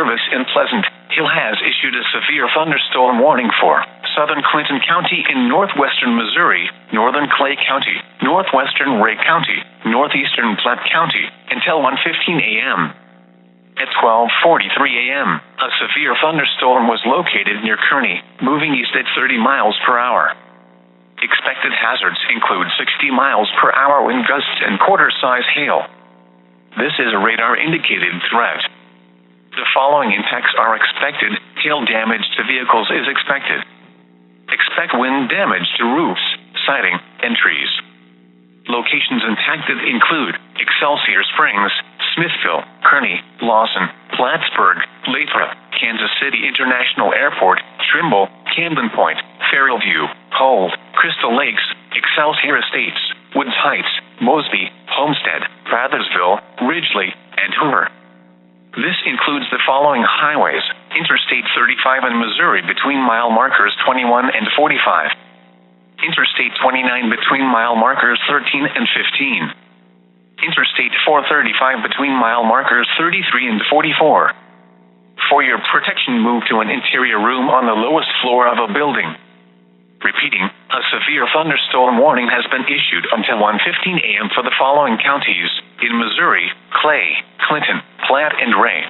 Service in Pleasant Hill has issued a severe thunderstorm warning for southern Clinton County in northwestern Missouri, northern Clay County, northwestern Ray County, northeastern Platte County, until 1:15 a.m. At 12:43 a.m., a severe thunderstorm was located near Kearney, moving east at 30 miles per hour. Expected hazards include 60 miles per hour wind gusts and quarter-size hail. This is a radar-indicated threat. The following impacts are expected. Hail damage to vehicles is expected. Expect wind damage to roofs, siding, and trees. Locations impacted include Excelsior Springs, Smithville, Kearney, Lawson, Plattsburgh, Lathrop, Kansas City International Airport, Trimble, Camden Point, Fairview, Holt, Crystal Lakes, Excelsior Estates, Woods Heights, Mosby, Homestead, Prathersville, Ridgely, and Hoover. This includes the following highways: Interstate 35 in Missouri between mile markers 21 and 45. Interstate 29 between mile markers 13 and 15. Interstate 435 between mile markers 33 and 44. For your protection, move to an interior room on the lowest floor of a building. Repeating, a severe thunderstorm warning has been issued until 1:15 a.m. for the following counties in Missouri: Clay, Clinton, Platte, and Ray.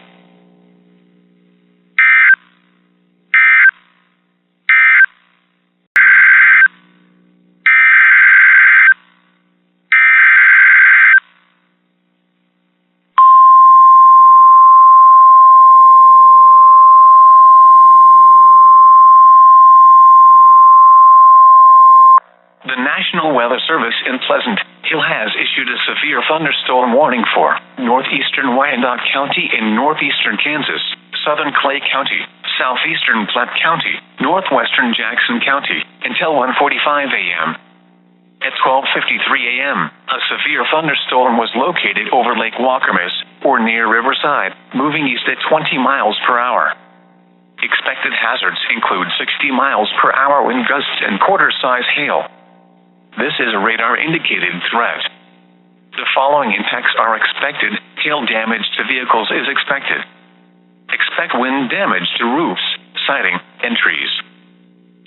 The National Weather Service in Pleasant Hill has issued a severe thunderstorm warning for northeastern Wyandotte County in northeastern Kansas, southern Clay County, southeastern Platte County, northwestern Jackson County, until 1:45 a.m. At 12:53 a.m., a severe thunderstorm was located over Lake Wakamis, or near Riverside, moving east at 20 miles per hour. Expected hazards include 60 miles per hour wind gusts and quarter-size hail. This is a radar-indicated threat. The following impacts are expected. Hail damage to vehicles is expected. Expect wind damage to roofs, siding, and trees.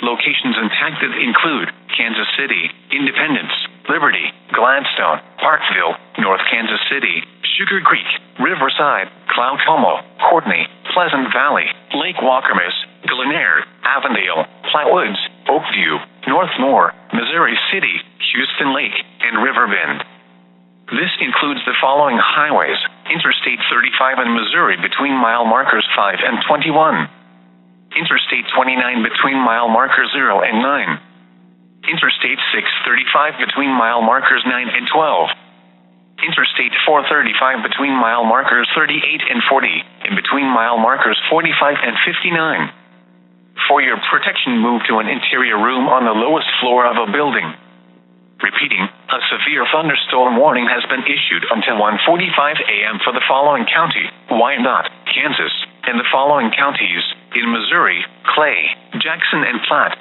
Locations impacted include Kansas City, Independence, Liberty, Gladstone, Parkville, North Kansas City, Sugar Creek, Riverside, Clouthomo, Courtney, Pleasant Valley, Lake Wakamis, Glenair, Avondale, Flatwoods, Oakview, North Moore, Missouri City, Houston Lake, and Riverbend. This includes the following highways: Interstate 35 in Missouri between mile markers 5 and 21. Interstate 29 between mile markers 0 and 9. Interstate 635 between mile markers 9 and 12. Interstate 435 between mile markers 38 and 40, and between mile markers 45 and 59. For your protection, move to an interior room on the lowest floor of a building. Repeating, a severe thunderstorm warning has been issued until 1:45 a.m. for the following county: Wyandotte, Kansas, and the following counties in Missouri: Clay, Jackson, and Platte.